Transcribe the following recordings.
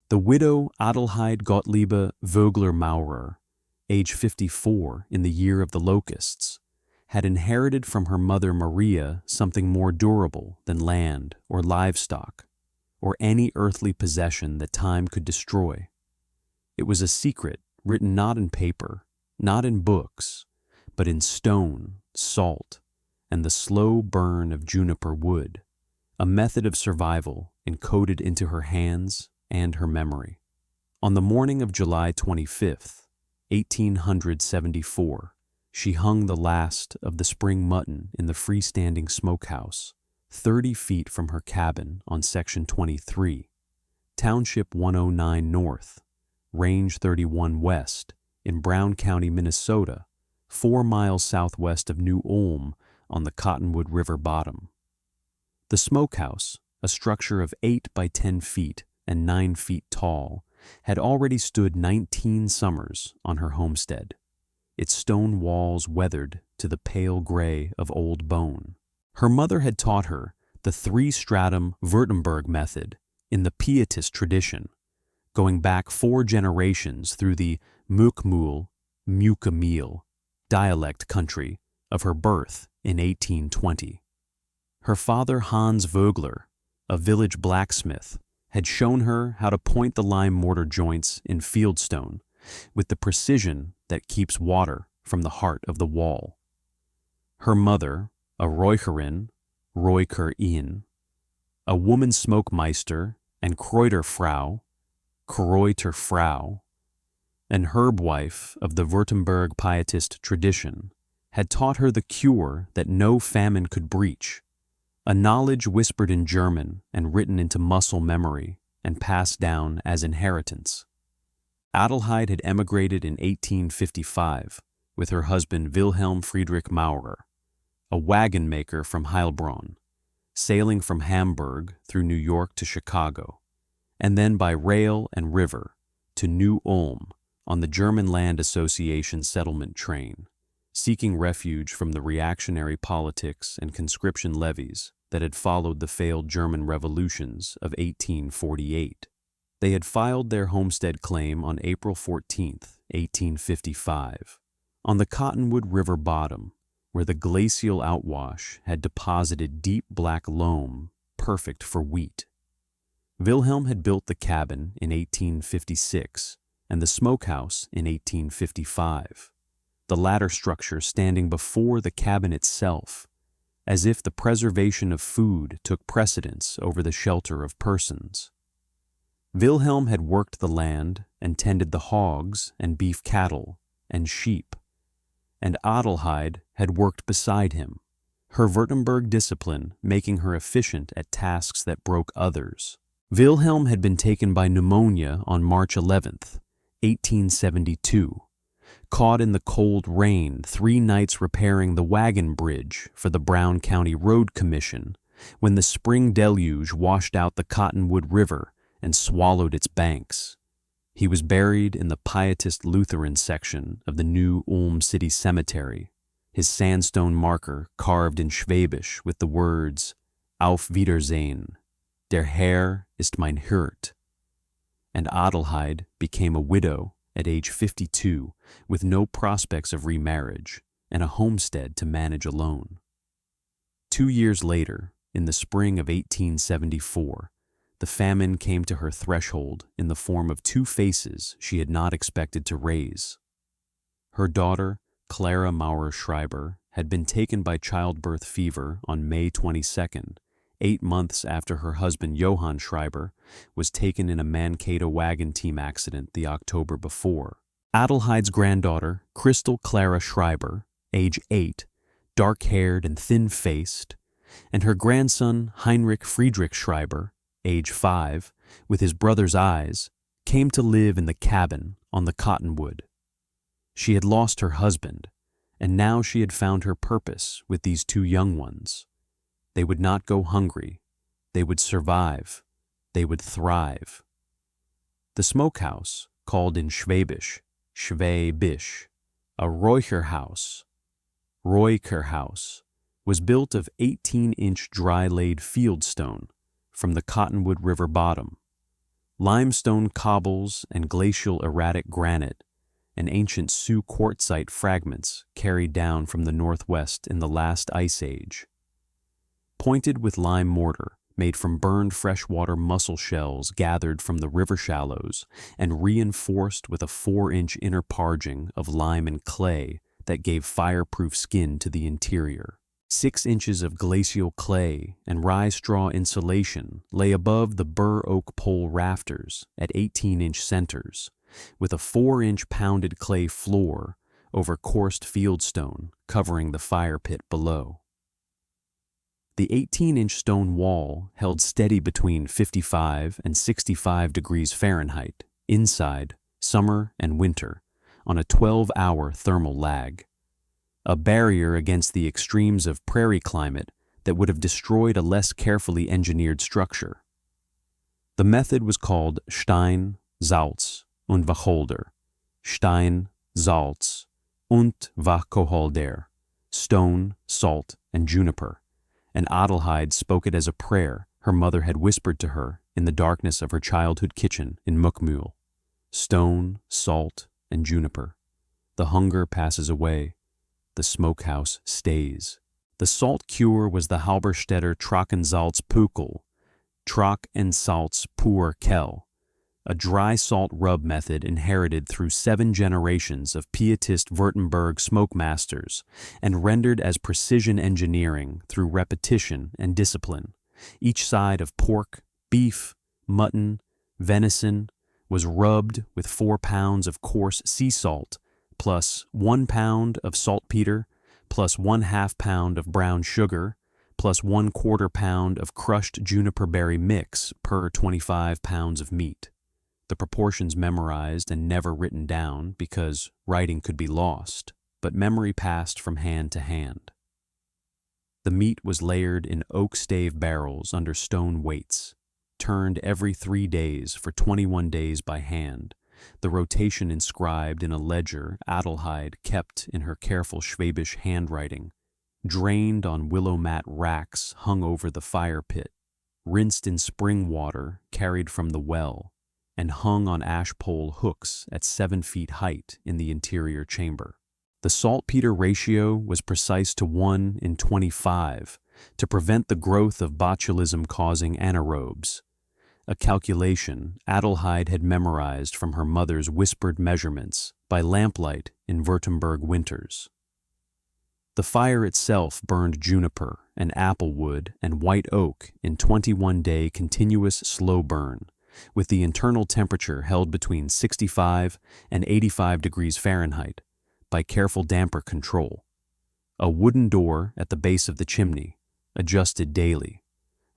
The widow Adelheid Gottliebe Vögler-Maurer, age 54 in the year of the locusts, had inherited from her mother Maria something more durable than land or livestock, or any earthly possession that time could destroy. It was a secret written not in paper, not in books, but in stone, salt, and the slow burn of juniper wood, a method of survival encoded into her hands and her memory. On the morning of July 25th, 1874, she hung the last of the spring mutton in the freestanding smokehouse, 30 feet from her cabin on Section 23, Township 109 North, Range 31 West, in Brown County, Minnesota, 4 miles southwest of New Ulm on the Cottonwood River bottom. The smokehouse, a structure of 8 by 10 feet and 9 feet tall, had already stood 19 summers on her homestead, its stone walls weathered to the pale gray of old bone. Her mother had taught her the three-stratum Württemberg method in the Pietist tradition, going back 4 generations through the Möckmühl, dialect country of her birth in 1820. Her father Hans Vögler, a village blacksmith, had shown her how to point the lime mortar joints in fieldstone with the precision that keeps water from the heart of the wall. Her mother, a Räucherin, a woman smoke-meister and Kräuterfrau, an herb wife of the Württemberg Pietist tradition, had taught her the cure that no famine could breach, a knowledge whispered in German and written into muscle memory and passed down as inheritance. Adelheid had emigrated in 1855 with her husband Wilhelm Friedrich Maurer, a wagon maker from Heilbronn, sailing from Hamburg through New York to Chicago, and then by rail and river to New Ulm on the German Land Association settlement train, seeking refuge from the reactionary politics and conscription levies that had followed the failed German revolutions of 1848. They had filed their homestead claim on April 14, 1855, on the Cottonwood River bottom, where the glacial outwash had deposited deep black loam perfect for wheat. Wilhelm had built the cabin in 1856 and the smokehouse in 1855, the latter structure standing before the cabin itself, as if the preservation of food took precedence over the shelter of persons. Wilhelm had worked the land and tended the hogs and beef cattle and sheep, and Adelheid had worked beside him, her Württemberg discipline making her efficient at tasks that broke others. Wilhelm had been taken by pneumonia on March 11th, 1872, caught in the cold rain 3 nights repairing the wagon bridge for the Brown County Road Commission when the spring deluge washed out the Cottonwood River and swallowed its banks. He was buried in the Pietist Lutheran section of the New Ulm City Cemetery, his sandstone marker carved in Schwäbisch with the words, Auf Wiedersehen, der Herr ist mein Hirt. And Adelheid became a widow at age 52 with no prospects of remarriage and a homestead to manage alone. 2 years later, in the spring of 1874, the famine came to her threshold in the form of 2 faces she had not expected to raise. Her daughter, Klara Maurer-Schreiber, had been taken by childbirth fever on May 22nd, 8 months after her husband Johann Schreiber was taken in a Mankato wagon team accident the October before. Adelheid's granddaughter, Christel Clara Schreiber, age 8, dark-haired and thin-faced, and her grandson Heinrich Friedrich Schreiber, age 5, with his brother's eyes, came to live in the cabin on the Cottonwood. She had lost her husband, and now she had found her purpose with these 2 young ones. They would not go hungry. They would survive. They would thrive. The smokehouse, called in Schwäbisch, a Räucherhaus, was built of 18-inch dry-laid fieldstone from the Cottonwood River bottom, limestone cobbles and glacial erratic granite, and ancient Sioux quartzite fragments carried down from the northwest in the last ice age. Pointed with lime mortar, made from burned freshwater mussel shells gathered from the river shallows and reinforced with a 4-inch inner parging of lime and clay that gave fireproof skin to the interior. 6 inches of glacial clay and rye straw insulation lay above the bur oak pole rafters at 18-inch centers, with a 4-inch pounded clay floor over coursed fieldstone covering the fire pit below. The 18-inch stone wall held steady between 55 and 65 degrees Fahrenheit, inside, summer and winter, on a 12-hour thermal lag, a barrier against the extremes of prairie climate that would have destroyed a less carefully engineered structure. The method was called Stein, Salz und Wacholder, Stein, Salz und Wacholder, stone, salt, and juniper, and Adelheid spoke it as a prayer her mother had whispered to her in the darkness of her childhood kitchen in Möckmühl. Stone, salt, and juniper. The hunger passes away. The smokehouse stays. The salt cure was the Halberstädter Trockensalzpükel, Trockensalz pur Kell, a dry salt rub method inherited through 7 generations of Pietist Württemberg smoke-meisters and rendered as precision engineering through repetition and discipline. Each side of pork, beef, mutton, venison was rubbed with 4 pounds of coarse sea salt plus 1 pound of saltpeter plus 1/2 pound of brown sugar plus 1/4 pound of crushed juniper berry mix per 25 pounds of meat. The proportions memorized and never written down because writing could be lost, but memory passed from hand to hand. The meat was layered in oak stave barrels under stone weights, turned every 3 days for 21 days by hand, the rotation inscribed in a ledger Adelheid kept in her careful Schwäbisch handwriting, drained on willow mat racks hung over the fire pit, rinsed in spring water carried from the well, and hung on ash pole hooks at 7 feet height in the interior chamber. The saltpeter ratio was precise to 1:25 to prevent the growth of botulism-causing anaerobes, a calculation Adelheid had memorized from her mother's whispered measurements by lamplight in Württemberg winters. The fire itself burned juniper and apple wood and white oak in 21-day continuous slow burn, with the internal temperature held between 65 and 85 degrees Fahrenheit by careful damper control. A wooden door at the base of the chimney, adjusted daily,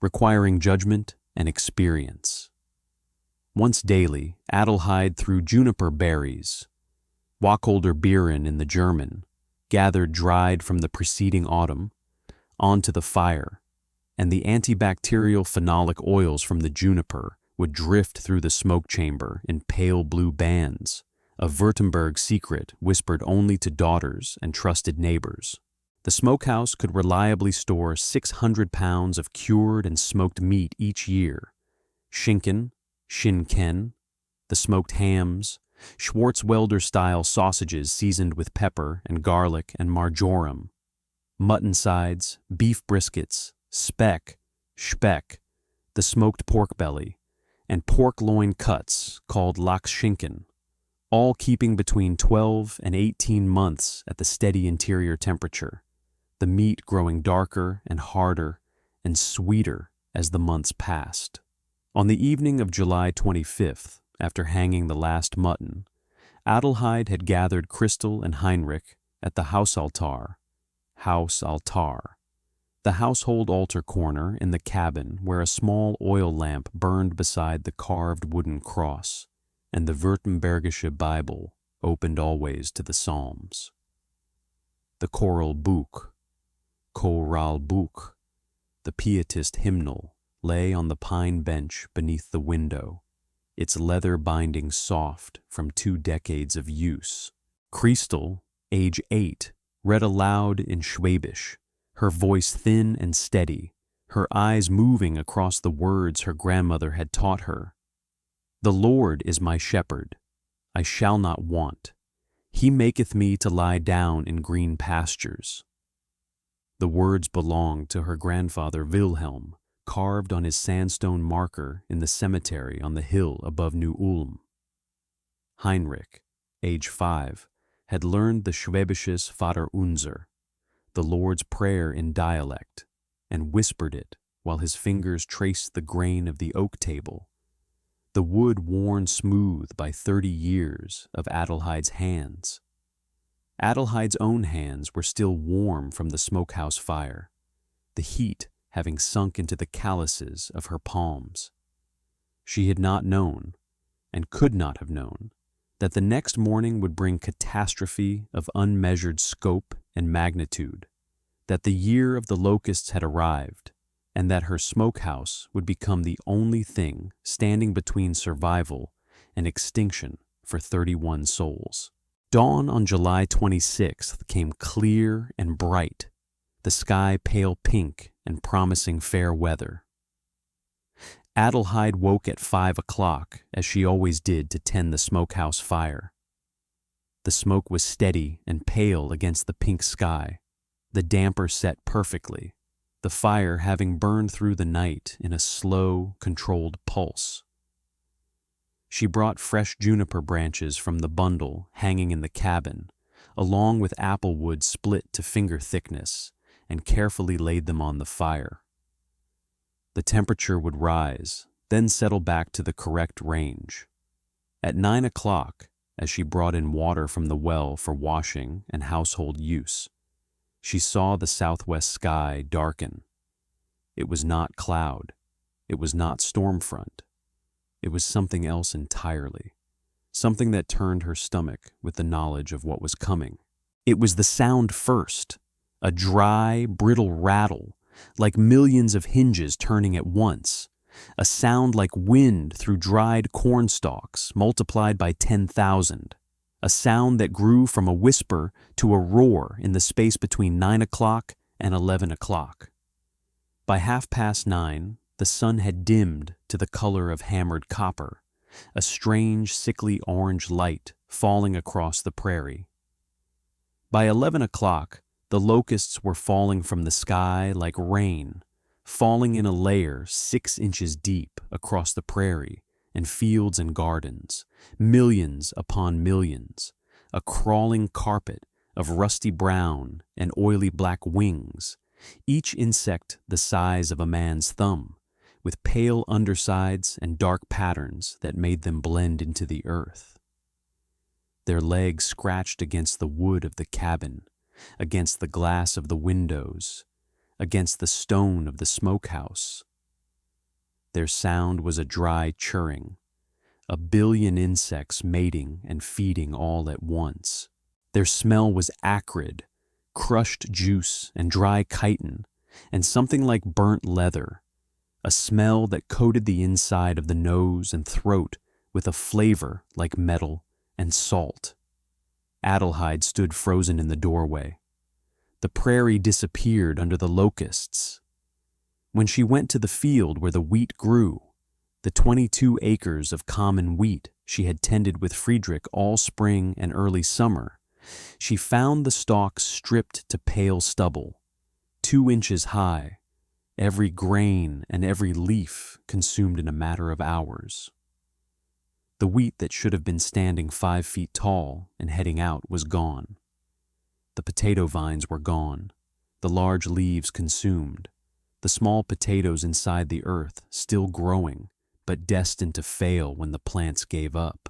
requiring judgment and experience. Once daily, Adelheid threw juniper berries, Wacholder Beeren in the German, gathered dried from the preceding autumn, onto the fire, and the antibacterial phenolic oils from the juniper would drift through the smoke chamber in pale blue bands, a Württemberg secret whispered only to daughters and trusted neighbors. The smokehouse could reliably store 600 pounds of cured and smoked meat each year. Schinken, Schinken, the smoked hams, Schwarzwälder-style sausages seasoned with pepper and garlic and marjoram, mutton sides, beef briskets, speck, speck, the smoked pork belly, and pork loin cuts called Lachsschinken, all keeping between 12 and 18 months at the steady interior temperature, the meat growing darker and harder and sweeter as the months passed. On the evening of July 25th, after hanging the last mutton, Adelheid had gathered Christel and Heinrich at the Hausaltar, the household altar corner in the cabin where a small oil lamp burned beside the carved wooden cross, and the Württembergische Bible opened always to the Psalms. The Choralbuch, the Pietist hymnal, lay on the pine bench beneath the window, its leather binding soft from 2 decades of use. Christel, age 8, read aloud in Schwäbisch, her voice thin and steady, her eyes moving across the words her grandmother had taught her. The Lord is my shepherd, I shall not want. He maketh me to lie down in green pastures. The words belonged to her grandfather Wilhelm, carved on his sandstone marker in the cemetery on the hill above New Ulm. Heinrich, age 5, had learned the Schwäbisches Vaterunser, the Lord's Prayer in dialect, and whispered it while his fingers traced the grain of the oak table, the wood worn smooth by 30 years of Adelheid's hands. Adelheid's own hands were still warm from the smokehouse fire, the heat having sunk into the calluses of her palms. She had not known, and could not have known, that the next morning would bring catastrophe of unmeasured scope and magnitude, that the year of the locusts had arrived, and that her smokehouse would become the only thing standing between survival and extinction for 31 souls. Dawn on July 26th came clear and bright, the sky pale pink and promising fair weather. Adelheid woke at 5 o'clock, as she always did, to tend the smokehouse fire. The smoke was steady and pale against the pink sky, the damper set perfectly, the fire having burned through the night in a slow, controlled pulse. She brought fresh juniper branches from the bundle hanging in the cabin, along with apple wood split to finger thickness, and carefully laid them on the fire. The temperature would rise, then settle back to the correct range. At 9 o'clock, as she brought in water from the well for washing and household use, she saw the southwest sky darken. It was not cloud. It was not storm front. It was something else entirely, something that turned her stomach with the knowledge of what was coming. It was the sound first, a dry, brittle rattle, like millions of hinges turning at once, a sound like wind through dried corn stalks multiplied by 10,000, a sound that grew from a whisper to a roar in the space between 9 o'clock and 11 o'clock. By 9:30, the sun had dimmed to the color of hammered copper, a strange, sickly orange light falling across the prairie. By 11 o'clock, the locusts were falling from the sky like rain, falling in a layer 6 inches deep across the prairie and fields and gardens, millions upon millions, a crawling carpet of rusty brown and oily black wings, each insect the size of a man's thumb, with pale undersides and dark patterns that made them blend into the earth. Their legs scratched against the wood of the cabin, against the glass of the windows, against the stone of the smokehouse. Their sound was a dry churring, a billion insects mating and feeding all at once. Their smell was acrid, crushed juice and dry chitin, and something like burnt leather, a smell that coated the inside of the nose and throat with a flavor like metal and salt. Adelheid stood frozen in the doorway. The prairie disappeared under the locusts. When she went to the field where the wheat grew, the 22 acres of common wheat she had tended with Friedrich all spring and early summer, she found the stalks stripped to pale stubble, 2 inches high, every grain and every leaf consumed in a matter of hours. The wheat that should have been standing 5 feet tall and heading out was gone. The potato vines were gone, the large leaves consumed, the small potatoes inside the earth still growing, but destined to fail when the plants gave up.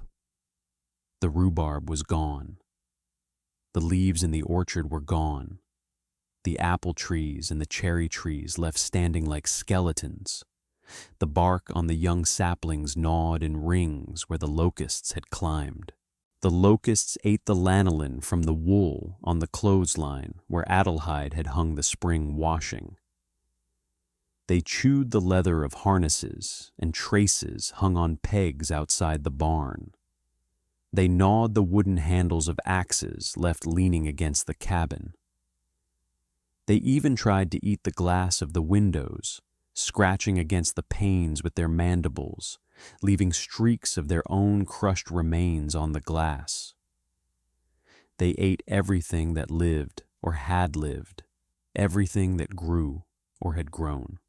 The rhubarb was gone. The leaves in the orchard were gone. The apple trees and the cherry trees left standing like skeletons. The bark on the young saplings gnawed in rings where the locusts had climbed. The locusts ate the lanolin from the wool on the clothesline where Adelheid had hung the spring washing. They chewed the leather of harnesses and traces hung on pegs outside the barn. They gnawed the wooden handles of axes left leaning against the cabin. They even tried to eat the glass of the windows, scratching against the panes with their mandibles, leaving streaks of their own crushed remains on the glass. They ate everything that lived or had lived, everything that grew or had grown.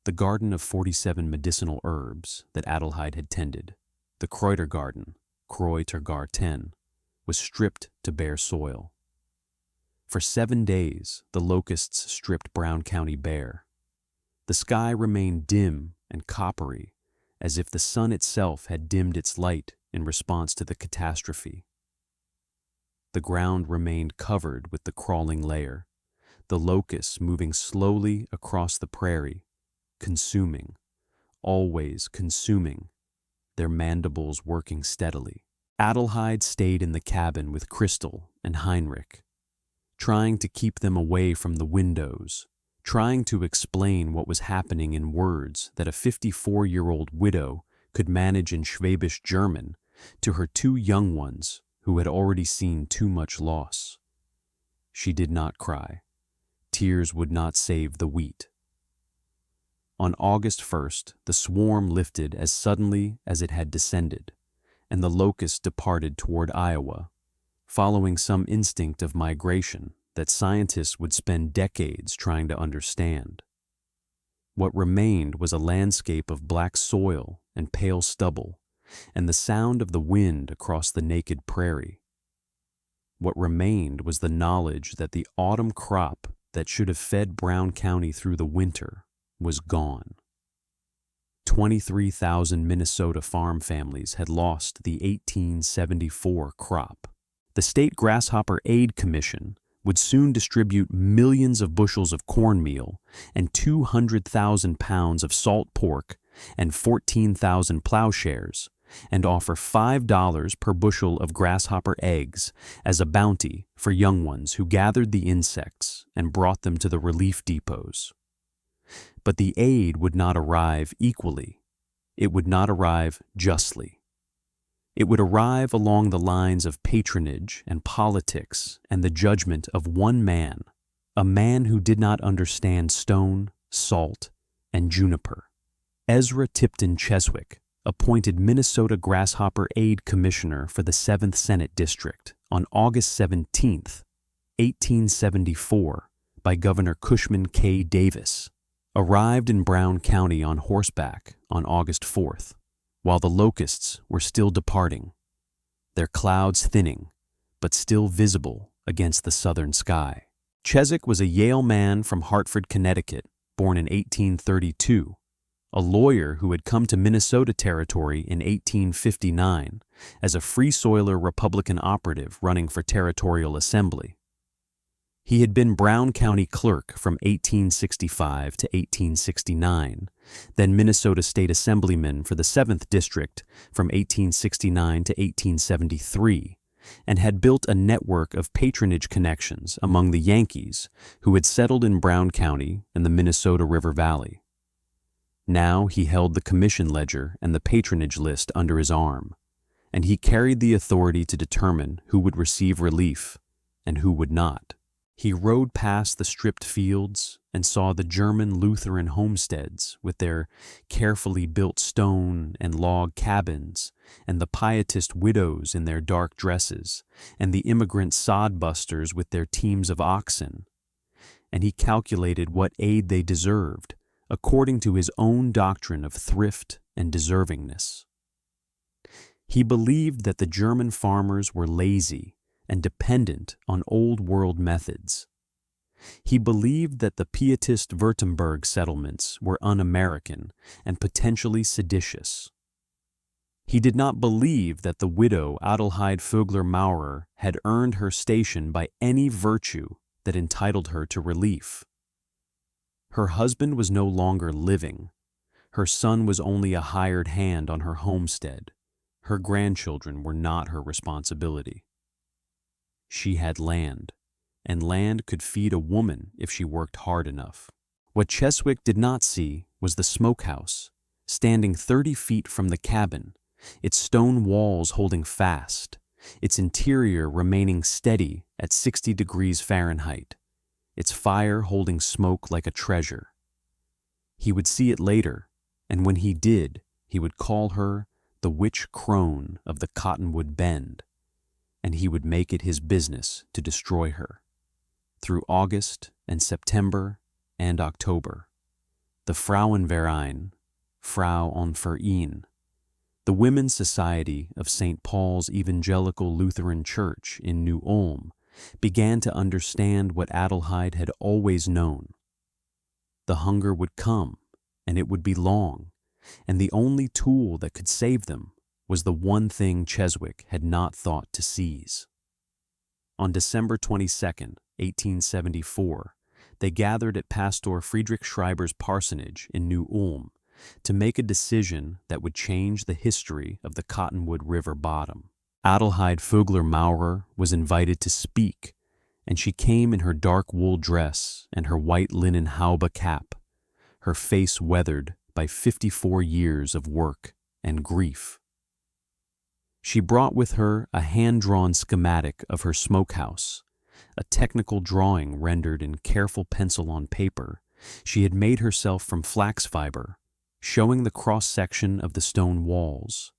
The garden of 47 medicinal herbs that Adelheid had tended, the Kräutergarten, Kräutergarten, was stripped to bare soil. For 7 days, the locusts stripped Brown County bare. The sky remained dim and coppery, as if the sun itself had dimmed its light in response to the catastrophe. The ground remained covered with the crawling layer, the locusts moving slowly across the prairie, consuming, always consuming, their mandibles working steadily. Adelheid stayed in the cabin with Christel and Heinrich, trying to keep them away from the windows, trying to explain what was happening in words that a 54-year-old widow could manage in Schwäbisch German to her 2 young ones who had already seen too much loss. She did not cry. Tears would not save the wheat. On August 1st, the swarm lifted as suddenly as it had descended, and the locusts departed toward Iowa, following some instinct of migration that scientists would spend decades trying to understand. What remained was a landscape of black soil and pale stubble, and the sound of the wind across the naked prairie. What remained was the knowledge that the autumn crop that should have fed Brown County through the winter was gone. 23,000 Minnesota farm families had lost the 1874 crop. The State Grasshopper Aid Commission would soon distribute millions of bushels of cornmeal and 200,000 pounds of salt pork and 14,000 plowshares, and offer $5 per bushel of grasshopper eggs as a bounty for young ones who gathered the insects and brought them to the relief depots. But the aid would not arrive equally. It would not arrive justly. It would arrive along the lines of patronage and politics and the judgment of one man, a man who did not understand stone, salt, and juniper. Ezra Tipton Cheswick, appointed Minnesota Grasshopper Aid Commissioner for the 7th Senate District on August 17, 1874, by Governor Cushman K. Davis, arrived in Brown County on horseback on August 4th, while the locusts were still departing, their clouds thinning, but still visible against the southern sky. Cheswick was a Yale man from Hartford, Connecticut, born in 1832, a lawyer who had come to Minnesota Territory in 1859 as a Free Soiler Republican operative running for territorial assembly. He had been Brown County clerk from 1865 to 1869, then Minnesota State Assemblyman for the 7th District from 1869 to 1873, and had built a network of patronage connections among the Yankees who had settled in Brown County and the Minnesota River Valley. Now he held the commission ledger and the patronage list under his arm, and he carried the authority to determine who would receive relief and who would not. He rode past the stripped fields and saw the German Lutheran homesteads with their carefully built stone and log cabins, and the Pietist widows in their dark dresses, and the immigrant sodbusters with their teams of oxen. And he calculated what aid they deserved, according to his own doctrine of thrift and deservingness. He believed that the German farmers were lazy and dependent on old-world methods. He believed that the Pietist Württemberg settlements were un-American and potentially seditious. He did not believe that the widow Adelheid Vögler-Maurer had earned her station by any virtue that entitled her to relief. Her husband was no longer living. Her son was only a hired hand on her homestead. Her grandchildren were not her responsibility. She had land, and land could feed a woman if she worked hard enough. What Cheswick did not see was the smokehouse, standing 30 feet from the cabin, its stone walls holding fast, its interior remaining steady at 60 degrees Fahrenheit, its fire holding smoke like a treasure. He would see it later, and when he did, he would call her the Witch-Crone of the Cottonwood Bend, and he would make it his business to destroy her. Through August and September and October, the Frauenverein, Frau on Verein, the Women's Society of St. Paul's Evangelical Lutheran Church in New Ulm, began to understand what Adelheid had always known. The hunger would come, and it would be long, and the only tool that could save them was the one thing Cheswick had not thought to seize. On December 22nd, 1874, they gathered at Pastor Friedrich Schreiber's parsonage in New Ulm to make a decision that would change the history of the Cottonwood River bottom. Adelheid Vögler-Maurer was invited to speak, and she came in her dark wool dress and her white linen haube cap, her face weathered by 54 years of work and grief. She brought with her a hand-drawn schematic of her smokehouse, a technical drawing rendered in careful pencil on paper she had made herself from flax fiber, showing the cross-section of the stone walls,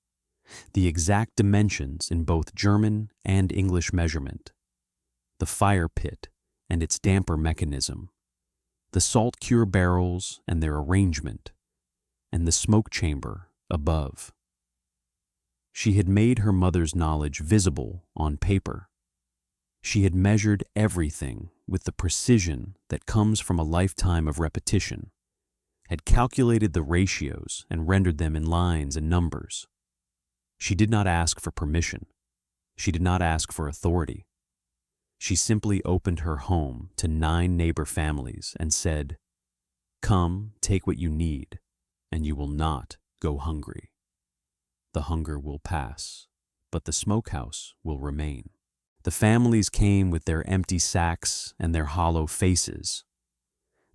the exact dimensions in both German and English measurement, the fire pit and its damper mechanism, the salt cure barrels and their arrangement, and the smoke chamber above. She had made her mother's knowledge visible on paper. She had measured everything with the precision that comes from a lifetime of repetition, had calculated the ratios and rendered them in lines and numbers. She did not ask for permission. She did not ask for authority. She simply opened her home to 9 neighbor families and said, "Come, take what you need, and you will not go hungry. The hunger will pass, but the smokehouse will remain." The families came with their empty sacks and their hollow faces.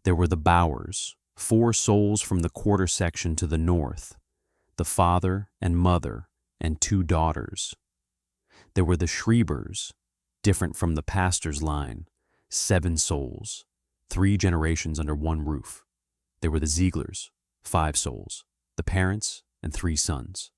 There were the Bowers, 4 souls from the quarter section to the north, the father and mother and 2 daughters. There were the Schreibers, different from the pastor's line, 7 souls, 3 generations under one roof. There were the Zieglers, 5 souls, the parents and 3 sons.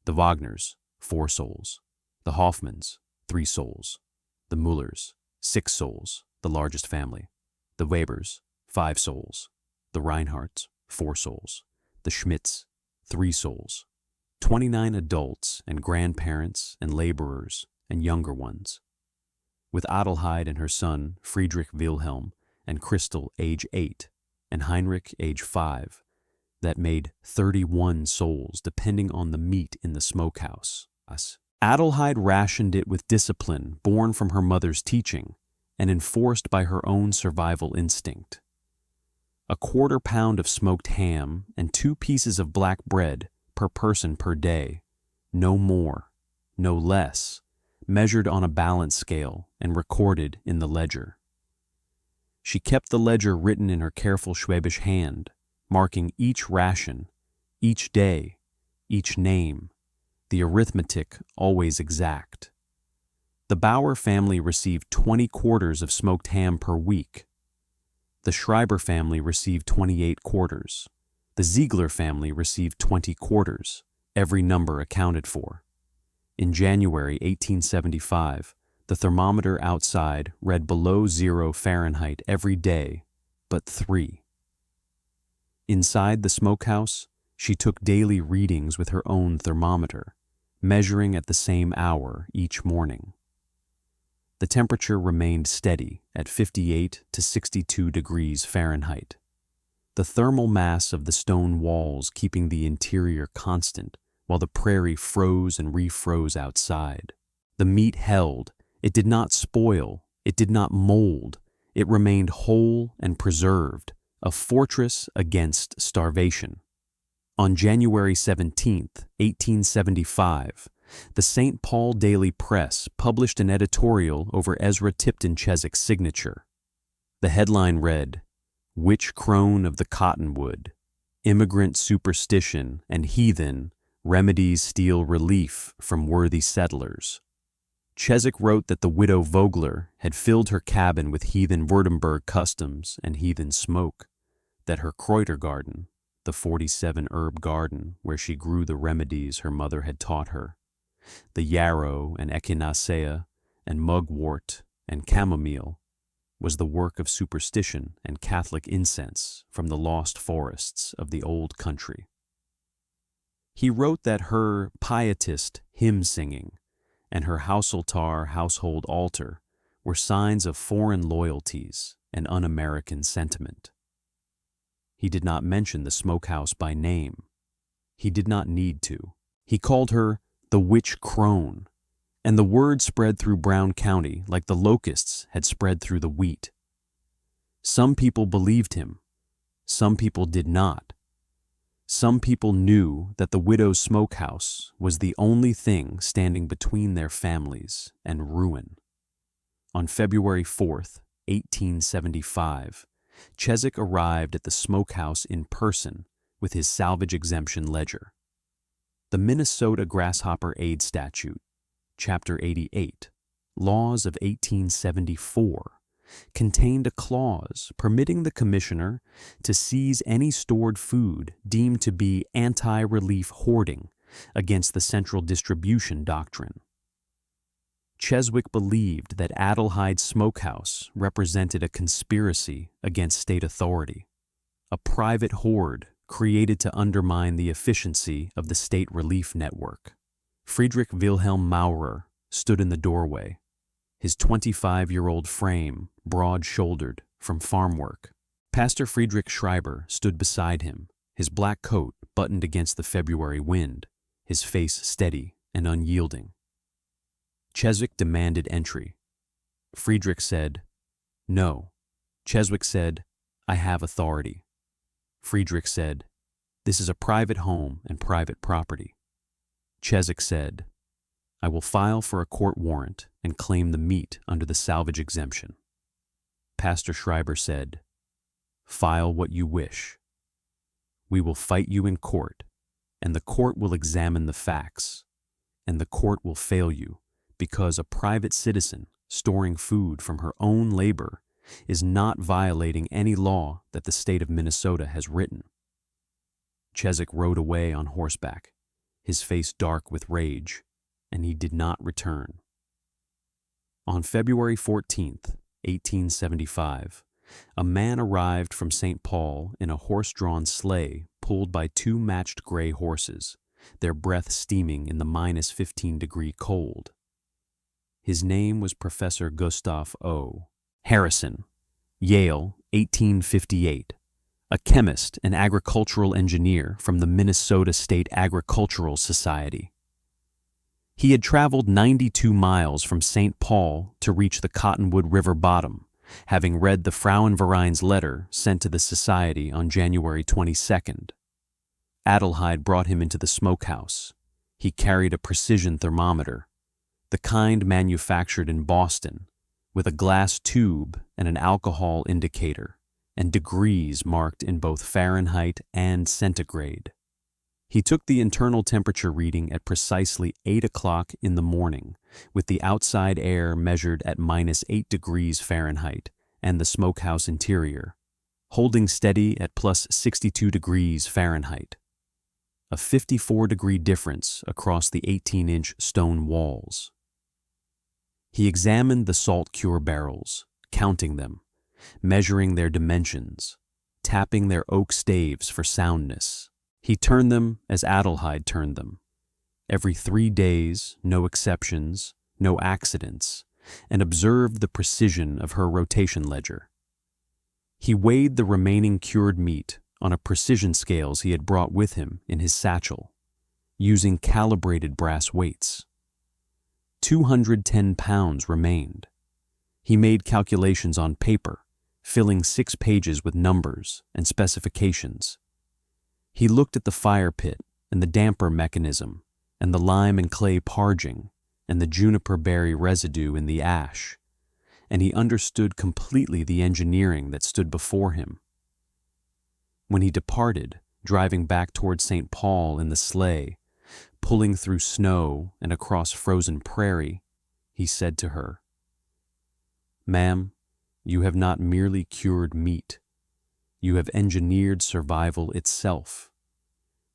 The Wagners, 4 souls. The Hoffmans, 3 souls. The Müllers, 6 souls, the largest family. The Webers, 5 souls. The Reinhardts, 4 souls. The Schmidts, 3 souls. 29 adults and grandparents and laborers and younger ones. With Adelheid and her son, Friedrich Wilhelm, and Christel, age 8, and Heinrich, age 5, that made 31 souls depending on the meat in the smokehouse. Adelheid rationed it with discipline born from her mother's teaching and enforced by her own survival instinct. A quarter pound of smoked ham and 2 pieces of black bread per person per day, no more, no less, measured on a balance scale and recorded in the ledger. She kept the ledger written in her careful Schwäbisch hand, marking each ration, each day, each name, the arithmetic always exact. The Bauer family received 20 quarters of smoked ham per week. The Schreiber family received 28 quarters. The Ziegler family received 20 quarters, every number accounted for. In January 1875, the thermometer outside read below 0 Fahrenheit every day, but 3. Inside the smokehouse, she took daily readings with her own thermometer, measuring at the same hour each morning. The temperature remained steady at 58 to 62 degrees Fahrenheit. The thermal mass of the stone walls keeping the interior constant while the prairie froze and refroze outside. The meat held. It did not spoil. It did not mold. It remained whole and preserved, a fortress against starvation. On January 17, 1875, the St. Paul Daily Press published an editorial over Ezra Tipton Cheswick's signature. The headline read, "Witch-Crone of the Cottonwood, Immigrant Superstition and Heathen Remedies Steal Relief from Worthy Settlers." Cheswick wrote that the widow Vogler had filled her cabin with heathen Württemberg customs and heathen smoke, that her Kräutergarten, the 47-herb garden where she grew the remedies her mother had taught her, the yarrow and echinacea and mugwort and chamomile, was the work of superstition and Catholic incense from the lost forests of the old country. He wrote that her Pietist hymn-singing and her housealtar household altar were signs of foreign loyalties and un-American sentiment. He did not mention the smokehouse by name. He did not need to. He called her the Witch-Crone, and the word spread through Brown County like the locusts had spread through the wheat. Some people believed him. Some people did not. Some people knew that the widow's smokehouse was the only thing standing between their families and ruin. On February 4th, 1875, Cheswick arrived at the smokehouse in person with his salvage exemption ledger. The Minnesota Grasshopper Aid Statute, Chapter 88, Laws of 1874, contained a clause permitting the commissioner to seize any stored food deemed to be anti-relief hoarding against the central distribution doctrine. Cheswick believed that Adelheid's smokehouse represented a conspiracy against state authority, a private hoard created to undermine the efficiency of the state relief network. Friedrich Wilhelm Maurer stood in the doorway, his 25-year-old frame broad-shouldered from farm work. Pastor Friedrich Schreiber stood beside him, his black coat buttoned against the February wind, his face steady and unyielding. Cheswick demanded entry. Friedrich said, "No." Cheswick said, "I have authority." Friedrich said, "This is a private home and private property." Cheswick said, "I will file for a court warrant and claim the meat under the salvage exemption." Pastor Schreiber said, "File what you wish. We will fight you in court, and the court will examine the facts, and the court will fail you because a private citizen storing food from her own labor is not violating any law that the state of Minnesota has written." Cheswick rode away on horseback, his face dark with rage, and he did not return. On February 14th, 1875, a man arrived from St. Paul in a horse-drawn sleigh pulled by two matched gray horses, their breath steaming in the -15-degree cold. His name was Professor Gustav O. Harrison, Yale, 1858, a chemist and agricultural engineer from the Minnesota State Agricultural Society. He had traveled 92 miles from St. Paul to reach the Cottonwood River bottom, having read the Frauenverein's letter sent to the society on January 22nd. Adelheid brought him into the smokehouse. He carried a precision thermometer, the kind manufactured in Boston, with a glass tube and an alcohol indicator, and degrees marked in both Fahrenheit and centigrade. He took the internal temperature reading at precisely 8 o'clock in the morning, with the outside air measured at -8 degrees Fahrenheit and the smokehouse interior, holding steady at +62 degrees Fahrenheit. A 54-degree difference across the 18-inch stone walls. He examined the salt cure barrels, counting them, measuring their dimensions, tapping their oak staves for soundness. He turned them as Adelheid turned them, every 3 days, no exceptions, no accidents, and observed the precision of her rotation ledger. He weighed the remaining cured meat on a precision scales he had brought with him in his satchel, using calibrated brass weights. 210 pounds remained. He made calculations on paper, filling 6 pages with numbers and specifications. He looked at the fire pit and the damper mechanism and the lime and clay parging and the juniper berry residue in the ash, and he understood completely the engineering that stood before him. When he departed, driving back toward St. Paul in the sleigh, pulling through snow and across frozen prairie, he said to her, "Ma'am, you have not merely cured meat. you have engineered survival itself.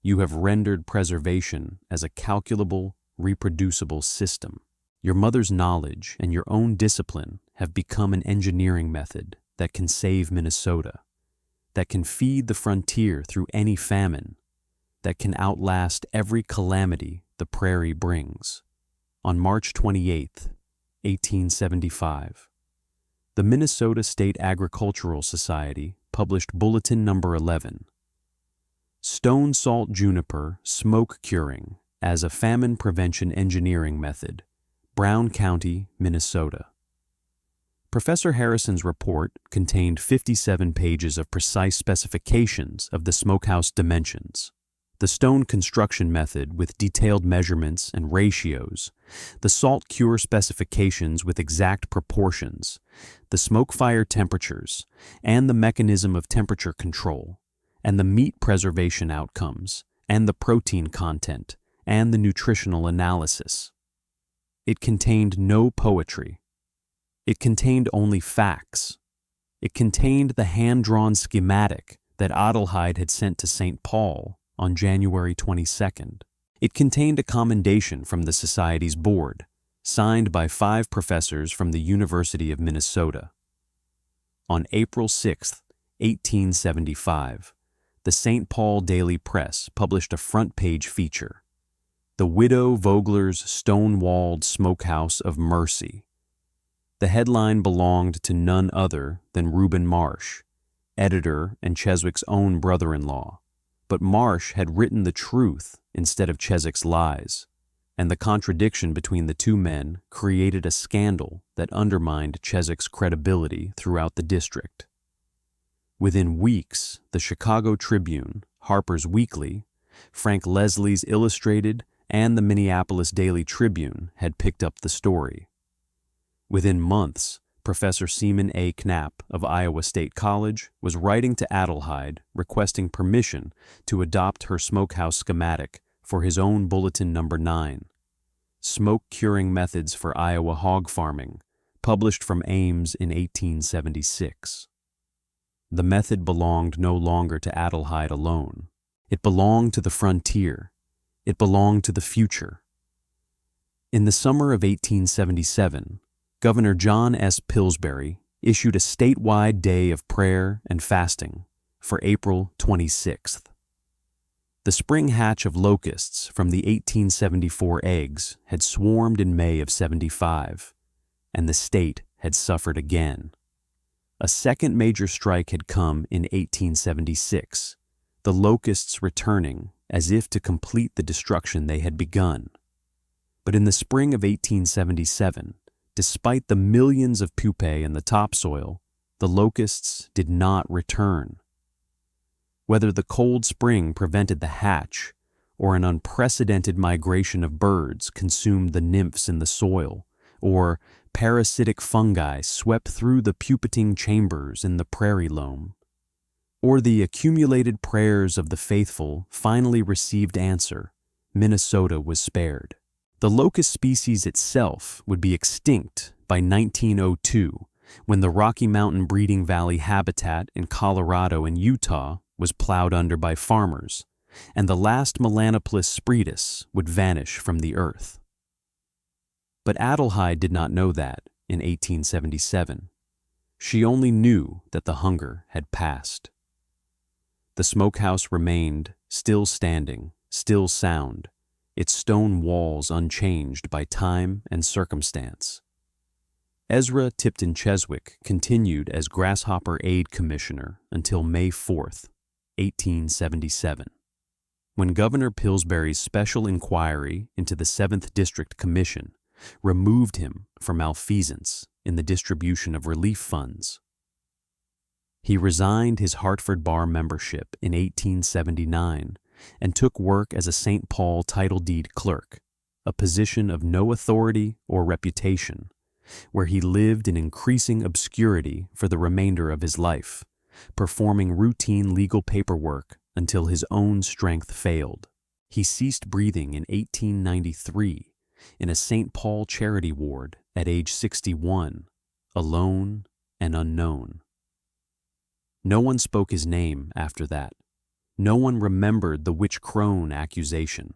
You have rendered preservation as a calculable, reproducible system. Your mother's knowledge and your own discipline have become an engineering method that can save Minnesota, that can feed the frontier through any famine, that can outlast every calamity the prairie brings. On March 28, 1875, the Minnesota State Agricultural Society published Bulletin Number 11, Stone Salt Juniper Smoke Curing as a Famine Prevention Engineering Method, Brown County, Minnesota. Professor Harrison's report contained 57 pages of precise specifications of the smokehouse dimensions, the stone construction method with detailed measurements and ratios, the salt cure specifications with exact proportions, the smoke fire temperatures, and the mechanism of temperature control, and the meat preservation outcomes, and the protein content, and the nutritional analysis. It contained no poetry. It contained only facts. It contained the hand-drawn schematic that Adelheid had sent to St. Paul on January 22nd. It contained a commendation from the Society's board, signed by 5 professors from the University of Minnesota. On April 6, 1875, the St. Paul Daily Press published a front-page feature, The Widow Vogler's Stone-Walled Smokehouse of Mercy. The headline belonged to none other than Reuben Marsh, editor and Cheswick's own brother-in-law. But Marsh had written the truth instead of Cheswick's lies, and the contradiction between the two men created a scandal that undermined Cheswick's credibility throughout the district. Within weeks, the Chicago Tribune, Harper's Weekly, Frank Leslie's Illustrated, and the Minneapolis Daily Tribune had picked up the story. Within months, Professor Seaman A. Knapp of Iowa State College was writing to Adelheid requesting permission to adopt her smokehouse schematic for his own Bulletin Number 9, Smoke Curing Methods for Iowa Hog Farming, published from Ames in 1876. The method belonged no longer to Adelheid alone. It belonged to the frontier. It belonged to the future. In the summer of 1877, Governor John S. Pillsbury issued a statewide day of prayer and fasting for April 26th. The spring hatch of locusts from the 1874 eggs had swarmed in May of 75, and the state had suffered again. A second major strike had come in 1876, the locusts returning as if to complete the destruction they had begun. But in the spring of 1877, despite the millions of pupae in the topsoil, the locusts did not return. Whether the cold spring prevented the hatch or an unprecedented migration of birds consumed the nymphs in the soil, or parasitic fungi swept through the pupating chambers in the prairie loam, or the accumulated prayers of the faithful finally received answer, Minnesota was spared. The locust species itself would be extinct by 1902, when the Rocky Mountain breeding valley habitat in Colorado and Utah was plowed under by farmers, and the last Melanoplis spreadus would vanish from the earth. But Adelheid did not know that in 1877. She only knew that the hunger had passed. The smokehouse remained, still standing, still sound, its stone walls unchanged by time and circumstance. Ezra Tipton Cheswick continued as Grasshopper Aid Commissioner until May 4th, 1877, when Governor Pillsbury's special inquiry into the 7th District Commission removed him for malfeasance in the distribution of relief funds. He resigned his Hartford Bar membership in 1879 and took work as a St. Paul title deed clerk, a position of no authority or reputation, where he lived in increasing obscurity for the remainder of his life, performing routine legal paperwork until his own strength failed. He ceased breathing in 1893 in a St. Paul charity ward at age 61, alone and unknown. No one spoke his name after that. No one remembered the Witch-Crone accusation.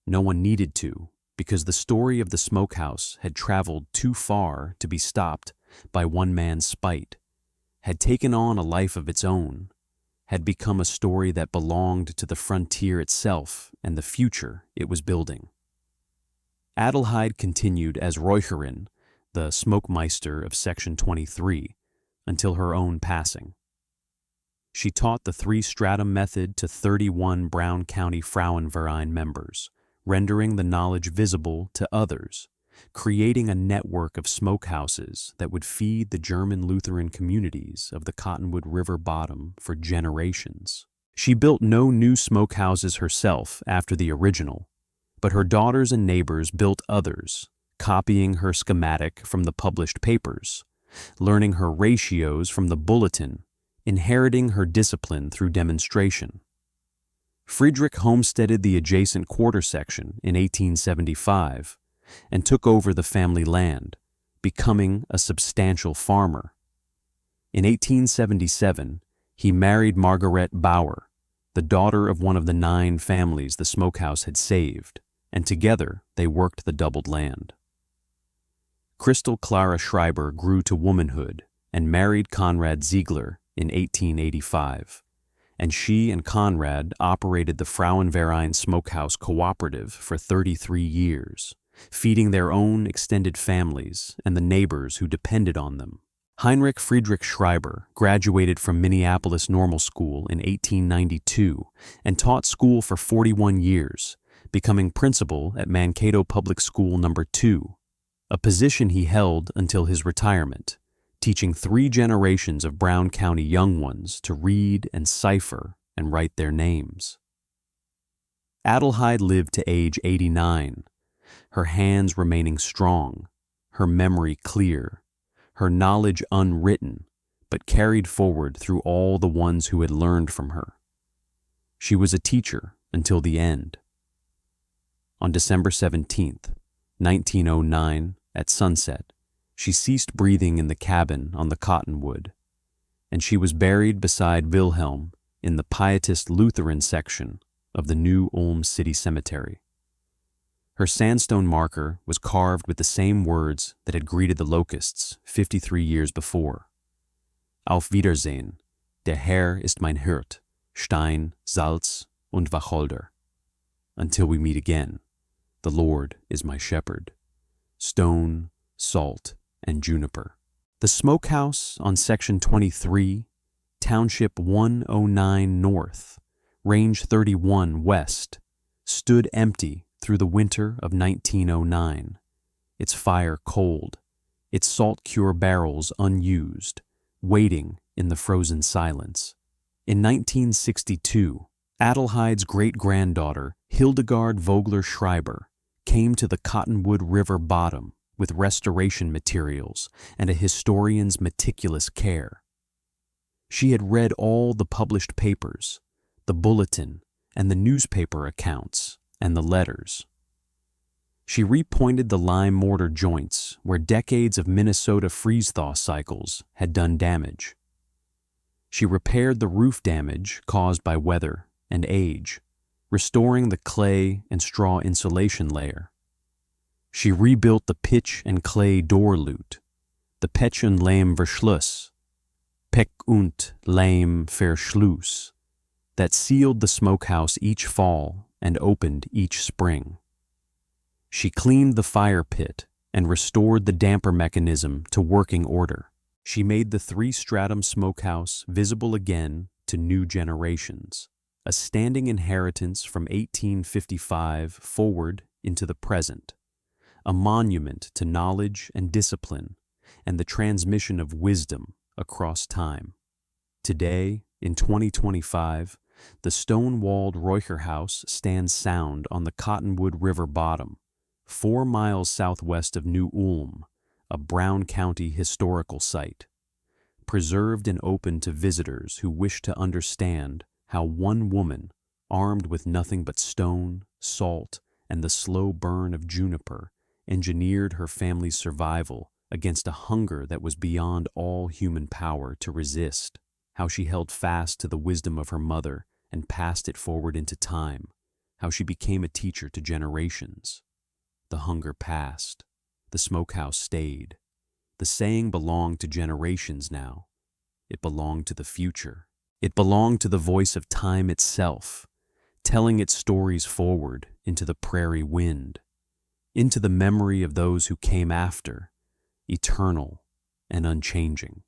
No one needed to, because the story of the smokehouse had traveled too far to be stopped by one man's spite, had taken on a life of its own, had become a story that belonged to the frontier itself and the future it was building. Adelheid continued as Räucherin, the smoke-meister of Section 23, until her own passing. She taught the three-stratum method to 31 Brown County Frauenverein members, rendering the knowledge visible to others, creating a network of smokehouses that would feed the German Lutheran communities of the Cottonwood River bottom for generations. She built no new smokehouses herself after the original, but her daughters and neighbors built others, copying her schematic from the published papers, learning her ratios from the bulletin, inheriting her discipline through demonstration. Friedrich homesteaded the adjacent quarter section in 1875 and took over the family land, becoming a substantial farmer. In 1877, he married Margaret Bauer, the daughter of one of the 9 families the smokehouse had saved, and together they worked the doubled land. Christel Klara Schreiber grew to womanhood and married Conrad Ziegler in 1885, and she and Conrad operated the Frauenverein Smokehouse Cooperative for 33 years, feeding their own extended families and the neighbors who depended on them. Heinrich Friedrich Schreiber graduated from Minneapolis Normal School in 1892 and taught school for 41 years, becoming principal at Mankato Public School No. 2, a position he held until his retirement, teaching 3 generations of Brown County young ones to read and cipher and write their names. Adelheid lived to age 89, her hands remaining strong, her memory clear, her knowledge unwritten, but carried forward through all the ones who had learned from her. She was a teacher until the end. On December 17th, 1909, at sunset, she ceased breathing in the cabin on the Cottonwood, and she was buried beside Wilhelm in the Pietist Lutheran section of the new Ulm City Cemetery. Her sandstone marker was carved with the same words that had greeted the Locusts 53 years before. Auf Wiedersehen, der Herr ist mein Hirt, Stein, Salz und Wacholder. Until we meet again, the Lord is my shepherd, stone, salt, and juniper. The smokehouse on Section 23, Township 109 North, Range 31 West, stood empty through the winter of 1909, its fire cold, its salt cure barrels unused, waiting in the frozen silence. In 1962, Adelheid's great-granddaughter, Hildegard Vogler Schreiber, came to the Cottonwood River bottom with restoration materials and a historian's meticulous care. She had read all the published papers, the bulletin, and the newspaper accounts, and the letters. She repointed the lime mortar joints where decades of Minnesota freeze-thaw cycles had done damage. She repaired the roof damage caused by weather and age, restoring the clay and straw insulation layer. She rebuilt the pitch and clay door lute, the Pech und Lehm Verschluss, Pech und Lehm Verschluss, that sealed the smokehouse each fall and opened each spring. She cleaned the fire pit and restored the damper mechanism to working order. She made the three-stratum smokehouse visible again to new generations, a standing inheritance from 1855 forward into the present, a monument to knowledge and discipline and the transmission of wisdom across time. Today, in 2025, the stone-walled Räucher House stands sound on the Cottonwood River bottom, 4 miles southwest of New Ulm, a Brown County historical site, preserved and open to visitors who wish to understand how one woman, armed with nothing but stone, salt, and the slow burn of juniper, engineered her family's survival against a hunger that was beyond all human power to resist. how she held fast to the wisdom of her mother and passed it forward into time, how she became a teacher to generations. The hunger passed. The smokehouse stayed. The saying belonged to generations now. It belonged to the future. It belonged to the voice of time itself, telling its stories forward into the prairie wind, into the memory of those who came after, eternal and unchanging.